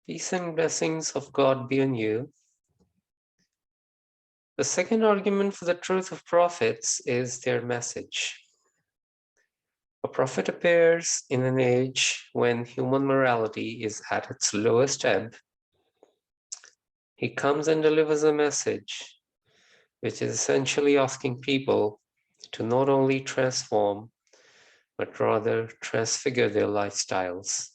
Peace and blessings of God be on you. The second argument for the truth of prophets is their message. A prophet appears in an age when human morality is at its lowest ebb. He comes and delivers a message which is essentially asking people to not only transform, but rather transfigure their lifestyles.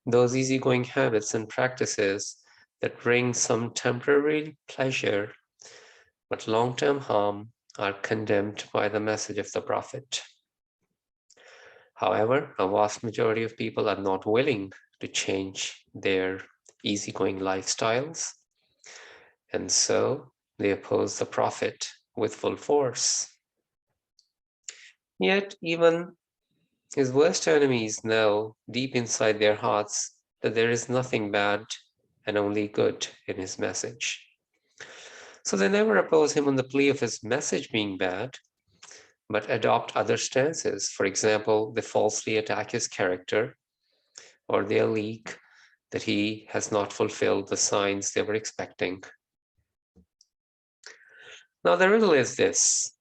Those easygoing habits and practices that bring some temporary pleasure but long-term harm are condemned by the message of the prophet. However, a vast majority of people are not willing to change their easygoing lifestyles, and so they oppose the prophet with full force. Yet, even his worst enemies know deep inside their hearts that there is nothing bad and only good in his message. So they never oppose him on the plea of his message being bad, but adopt other stances. For example, they falsely attack his character, or they allege that he has not fulfilled the signs they were expecting. Now, the riddle is this.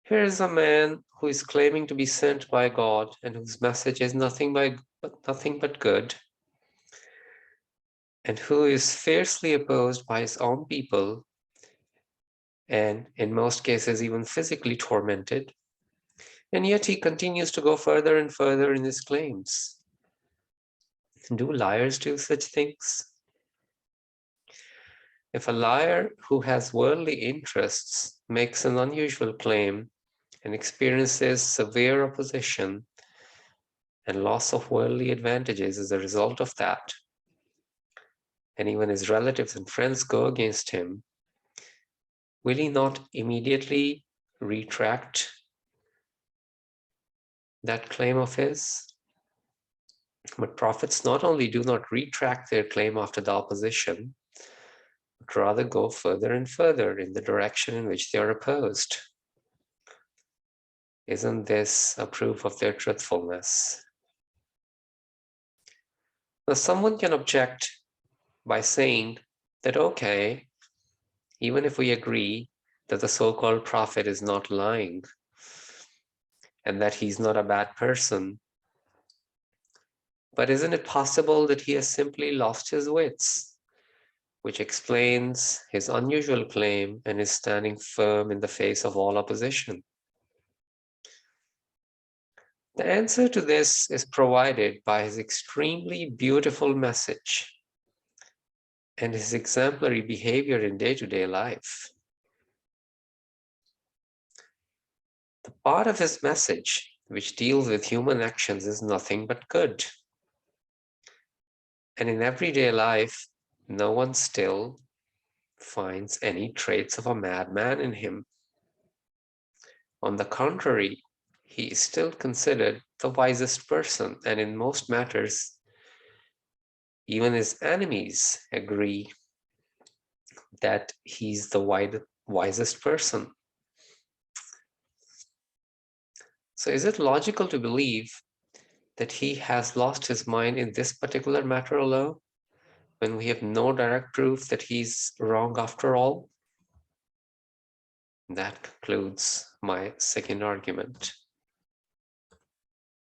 Here is a man who is claiming to be sent by God and whose message is nothing but good, and who is fiercely opposed by his own people, and in most cases even physically tormented, and yet he continues to go further and further in his claims. Do liars do such things? If a liar who has worldly interests makes an unusual claim and experiences severe opposition and loss of worldly advantages as a result of that, and even his relatives and friends go against him, will he not immediately retract that claim of his? But prophets not only do not retract their claim after the opposition, but rather go further and further in the direction in which they are opposed. Isn't this a proof of their truthfulness? Now, someone can object by saying that, okay, even if we agree that the so-called prophet is not lying and that he's not a bad person, but isn't it possible that he has simply lost his wits, which explains his unusual claim and is standing firm in the face of all opposition? The answer to this is provided by his extremely beautiful message and his exemplary behavior in day-to-day life. The part of his message which deals with human actions is nothing but good. And in everyday life, no one still finds any traits of a madman in him. On the contrary, he is still considered the wisest person, and in most matters, even his enemies agree that he's the wisest person. So is it logical to believe that he has lost his mind in this particular matter alone, when we have no direct proof that he's wrong after all? That concludes my second argument.